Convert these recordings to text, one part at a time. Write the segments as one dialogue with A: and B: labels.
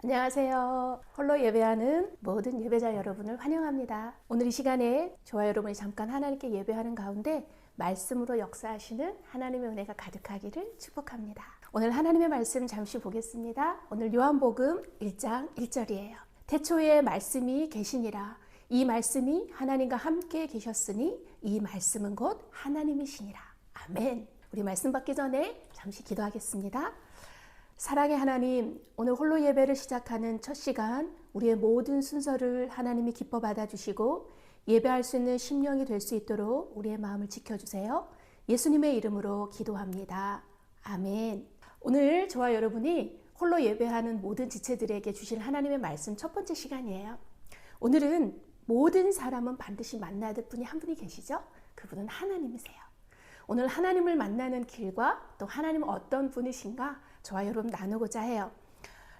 A: 안녕하세요. 홀로 예배하는 모든 예배자 여러분을 환영합니다. 오늘 이 시간에 저와 여러분이 잠깐 하나님께 예배하는 가운데 말씀으로 역사하시는 하나님의 은혜가 가득하기를 축복합니다. 오늘 하나님의 말씀 잠시 보겠습니다. 오늘 요한복음 1장 1절이에요. 태초에 말씀이 계시니라. 이 말씀이 하나님과 함께 계셨으니 이 말씀은 곧 하나님이시니라. 아멘. 우리 말씀 받기 전에 잠시 기도하겠습니다. 사랑의 하나님, 오늘 홀로 예배를 시작하는 첫 시간 우리의 모든 순서를 하나님이 기뻐 받아주시고 예배할 수 있는 심령이 될 수 있도록 우리의 마음을 지켜주세요. 예수님의 이름으로 기도합니다. 아멘. 오늘 저와 여러분이 홀로 예배하는 모든 지체들에게 주실 하나님의 말씀 첫 번째 시간이에요. 오늘은 모든 사람은 반드시 만나야 될 분이 한 분이 계시죠? 그분은 하나님이세요. 오늘 하나님을 만나는 길과 또 하나님은 어떤 분이신가 저와 여러분 나누고자 해요.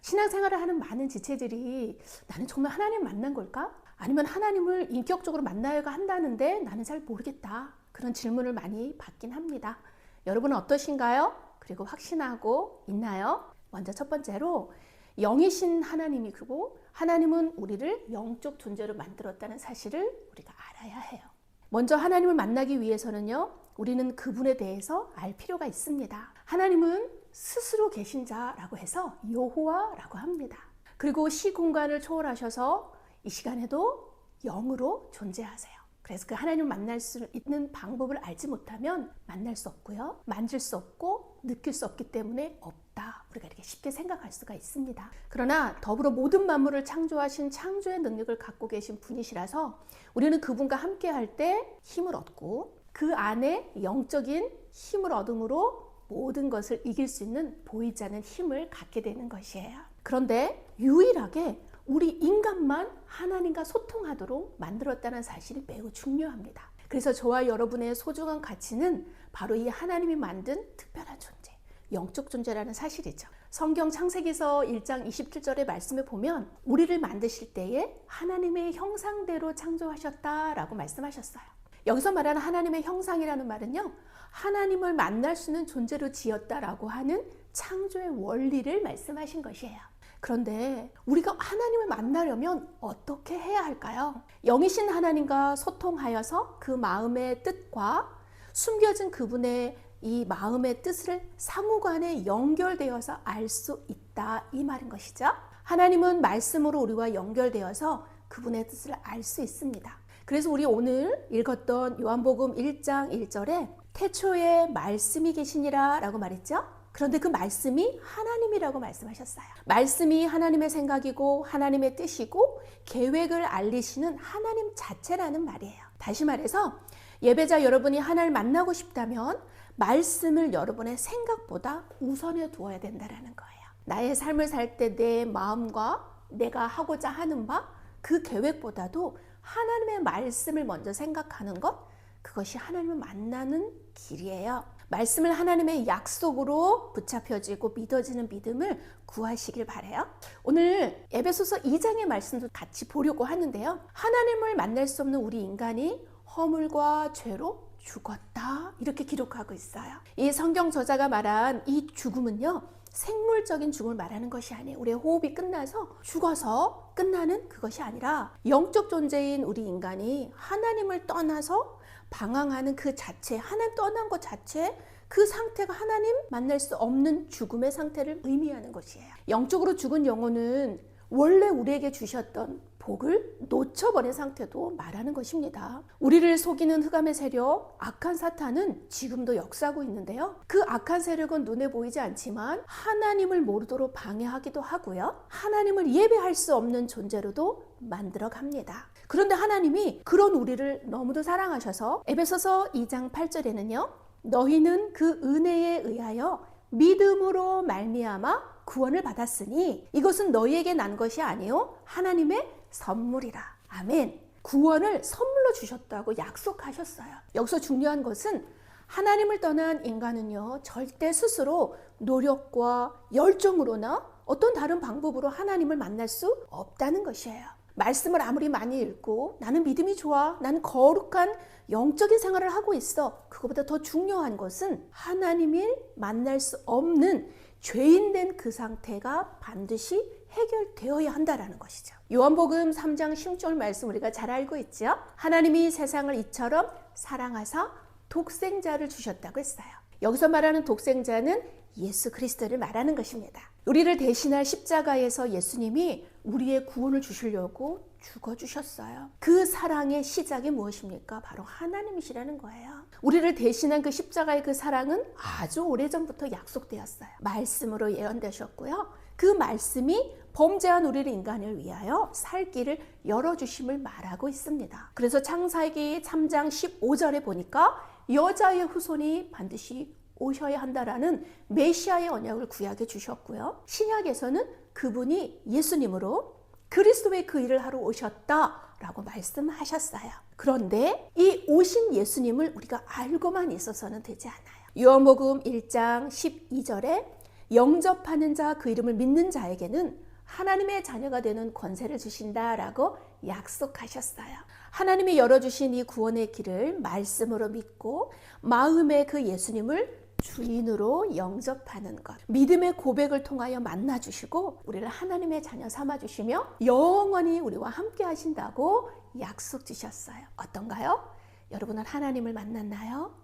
A: 신앙생활을 하는 많은 지체들이 나는 정말 하나님 만난 걸까? 아니면 하나님을 인격적으로 만나야 한다는데 나는 잘 모르겠다. 그런 질문을 많이 받긴 합니다. 여러분은 어떠신가요? 그리고 확신하고 있나요? 먼저 첫 번째로 영이신 하나님이고 하나님은 우리를 영적 존재로 만들었다는 사실을 우리가 알아야 해요. 먼저 하나님을 만나기 위해서는요, 우리는 그분에 대해서 알 필요가 있습니다. 하나님은 스스로 계신 자라고 해서 여호와라고 합니다. 그리고 시공간을 초월하셔서 이 시간에도 영으로 존재하세요. 그래서 그 하나님을 만날 수 있는 방법을 알지 못하면 만날 수 없고요, 만질 수 없고 느낄 수 없기 때문에 없다. 우리가 이렇게 쉽게 생각할 수가 있습니다. 그러나 더불어 모든 만물을 창조하신 창조의 능력을 갖고 계신 분이시라서 우리는 그분과 함께 할 때 힘을 얻고 그 안에 영적인 힘을 얻음으로 모든 것을 이길 수 있는 보이지 않는 힘을 갖게 되는 것이에요. 그런데 유일하게 우리 인간만 하나님과 소통하도록 만들었다는 사실이 매우 중요합니다. 그래서 저와 여러분의 소중한 가치는 바로 이 하나님이 만든 특별한 존재, 영적 존재라는 사실이죠. 성경 창세기서 1장 27절의 말씀에 보면 우리를 만드실 때에 하나님의 형상대로 창조하셨다라고 말씀하셨어요. 여기서 말하는 하나님의 형상이라는 말은요, 하나님을 만날 수 있는 존재로 지었다라고 하는 창조의 원리를 말씀하신 것이에요. 그런데 우리가 하나님을 만나려면 어떻게 해야 할까요? 영이신 하나님과 소통하여서 그 마음의 뜻과 숨겨진 그분의 이 마음의 뜻을 상호간에 연결되어서 알 수 있다, 이 말인 것이죠. 하나님은 말씀으로 우리와 연결되어서 그분의 뜻을 알 수 있습니다. 그래서 우리 오늘 읽었던 요한복음 1장 1절에 태초에 말씀이 계시니라 라고 말했죠. 그런데 그 말씀이 하나님이라고 말씀하셨어요. 말씀이 하나님의 생각이고 하나님의 뜻이고 계획을 알리시는 하나님 자체라는 말이에요. 다시 말해서 예배자 여러분이 하나님을 만나고 싶다면 말씀을 여러분의 생각보다 우선에 두어야 된다는 거예요. 나의 삶을 살 때 내 마음과 내가 하고자 하는 바 그 계획보다도 하나님의 말씀을 먼저 생각하는 것, 그것이 하나님을 만나는 길이에요. 말씀을 하나님의 약속으로 붙잡혀지고 믿어지는 믿음을 구하시길 바라요. 오늘 에베소서 2장의 말씀도 같이 보려고 하는데요. 하나님을 만날 수 없는 우리 인간이 허물과 죄로 죽었다, 이렇게 기록하고 있어요. 이 성경 저자가 말한 이 죽음은요, 생물적인 죽음을 말하는 것이 아니에요. 우리의 호흡이 끝나서 죽어서 끝나는 그것이 아니라 영적 존재인 우리 인간이 하나님을 떠나서 방황하는 그 자체, 하나님 떠난 것 자체, 그 상태가 하나님 만날 수 없는 죽음의 상태를 의미하는 것이에요. 영적으로 죽은 영혼은 원래 우리에게 주셨던 복을 놓쳐버린 상태도 말하는 것입니다. 우리를 속이는 흑암의 세력, 악한 사탄은 지금도 역사하고 있는데요. 그 악한 세력은 눈에 보이지 않지만 하나님을 모르도록 방해하기도 하고요. 하나님을 예배할 수 없는 존재로도 만들어 갑니다. 그런데 하나님이 그런 우리를 너무도 사랑하셔서 에베소서 2장 8절에는요. 너희는 그 은혜에 의하여 믿음으로 말미암아 구원을 받았으니 이것은 너희에게 난 것이 아니요 하나님의 선물이라. 아멘. 구원을 선물로 주셨다고 약속하셨어요. 여기서 중요한 것은 하나님을 떠난 인간은요, 절대 스스로 노력과 열정으로나 어떤 다른 방법으로 하나님을 만날 수 없다는 것이에요. 말씀을 아무리 많이 읽고 나는 믿음이 좋아, 나는 거룩한 영적인 생활을 하고 있어, 그것보다 더 중요한 것은 하나님을 만날 수 없는 죄인된 그 상태가 반드시 해결되어야 한다라는 것이죠. 요한복음 3장 16절 말씀 우리가 잘 알고 있죠. 하나님이 세상을 이처럼 사랑하사 독생자를 주셨다고 했어요. 여기서 말하는 독생자는 예수 그리스도를 말하는 것입니다. 우리를 대신할 십자가에서 예수님이 우리의 구원을 주시려고 죽어주셨어요. 그 사랑의 시작이 무엇입니까? 바로 하나님이시라는 거예요. 우리를 대신한 그 십자가의 그 사랑은 아주 오래전부터 약속되었어요. 말씀으로 예언되셨고요. 그 말씀이 범죄한 우리를 인간을 위하여 살 길을 열어주심을 말하고 있습니다. 그래서 창세기 3장 15절에 보니까 여자의 후손이 반드시 오셔야 한다라는 메시아의 언약을 구약에 주셨고요. 신약에서는 그분이 예수님으로 그리스도의 그 일을 하러 오셨다라고 말씀하셨어요. 그런데 이 오신 예수님을 우리가 알고만 있어서는 되지 않아요. 요한복음 1장 12절에 영접하는 자 그 이름을 믿는 자에게는 하나님의 자녀가 되는 권세를 주신다라고 약속하셨어요. 하나님이 열어주신 이 구원의 길을 말씀으로 믿고 마음에 그 예수님을 주인으로 영접하는 것, 믿음의 고백을 통하여 만나주시고 우리를 하나님의 자녀 삼아주시며 영원히 우리와 함께 하신다고 약속 주셨어요. 어떤가요? 여러분은 하나님을 만났나요?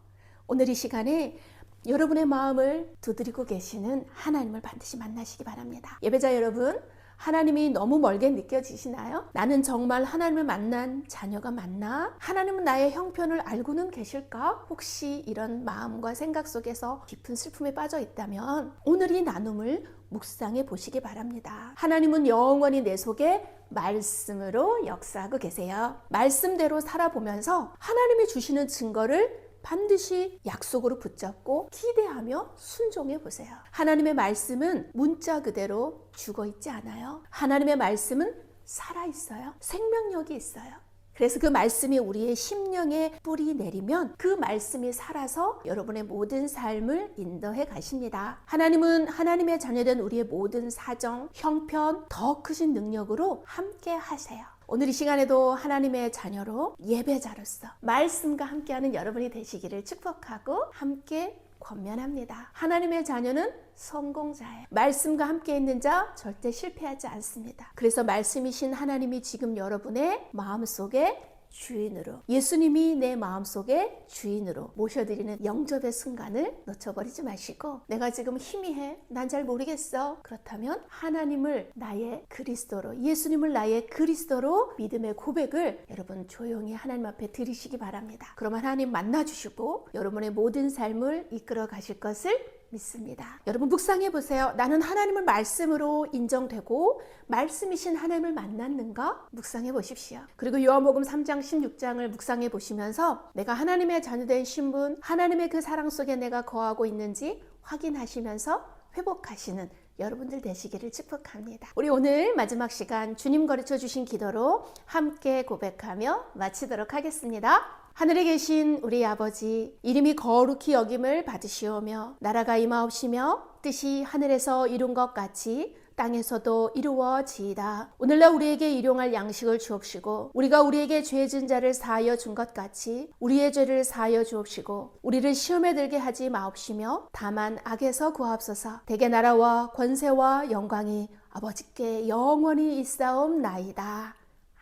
A: 오늘 이 시간에 여러분의 마음을 두드리고 계시는 하나님을 반드시 만나시기 바랍니다. 예배자 여러분, 하나님이 너무 멀게 느껴지시나요? 나는 정말 하나님을 만난 자녀가 맞나? 하나님은 나의 형편을 알고는 계실까? 혹시 이런 마음과 생각 속에서 깊은 슬픔에 빠져 있다면 오늘 이 나눔을 묵상해 보시기 바랍니다. 하나님은 영원히 내 속에 말씀으로 역사하고 계세요. 말씀대로 살아보면서 하나님이 주시는 증거를 반드시 약속으로 붙잡고 기대하며 순종해 보세요. 하나님의 말씀은 문자 그대로 죽어 있지 않아요. 하나님의 말씀은 살아 있어요. 생명력이 있어요. 그래서 그 말씀이 우리의 심령에 뿌리 내리면 그 말씀이 살아서 여러분의 모든 삶을 인도해 가십니다. 하나님은 하나님의 자녀된 우리의 모든 사정, 형편, 더 크신 능력으로 함께 하세요. 오늘 이 시간에도 하나님의 자녀로 예배자로서 말씀과 함께하는 여러분이 되시기를 축복하고 함께 권면합니다. 하나님의 자녀는 성공자예요. 말씀과 함께 있는 자 절대 실패하지 않습니다. 그래서 말씀이신 하나님이 지금 여러분의 마음속에 주인으로, 예수님이 내 마음속에 주인으로 모셔드리는 영접의 순간을 놓쳐버리지 마시고, 내가 지금 희미해, 난 잘 모르겠어, 그렇다면 하나님을 나의 그리스도로, 예수님을 나의 그리스도로 믿음의 고백을 여러분 조용히 하나님 앞에 드리시기 바랍니다. 그러면 하나님 만나주시고 여러분의 모든 삶을 이끌어 가실 것을 믿습니다. 여러분 묵상해 보세요. 나는 하나님을 말씀으로 인정되고 말씀이신 하나님을 만났는가? 묵상해 보십시오. 그리고 요한복음 3장 16장을 묵상해 보시면서 내가 하나님의 자녀된 신분, 하나님의 그 사랑 속에 내가 거하고 있는지 확인하시면서 회복하시는 여러분들 되시기를 축복합니다. 우리 오늘 마지막 시간 주님 가르쳐 주신 기도로 함께 고백하며 마치도록 하겠습니다. 하늘에 계신 우리 아버지, 이름이 거룩히 여김을 받으시오며 나라가 임하옵시며 뜻이 하늘에서 이룬 것 같이 땅에서도 이루어지이다. 오늘날 우리에게 일용할 양식을 주옵시고 우리가 우리에게 죄 진 자를 사하여 준 것 같이 우리의 죄를 사하여 주옵시고 우리를 시험에 들게 하지 마옵시며 다만 악에서 구하옵소서. 대개 나라와 권세와 영광이 아버지께 영원히 있사옵나이다.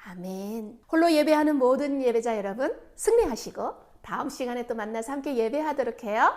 A: 아멘. 홀로 예배하는 모든 예배자 여러분 승리하시고 다음 시간에 또 만나서 함께 예배하도록 해요.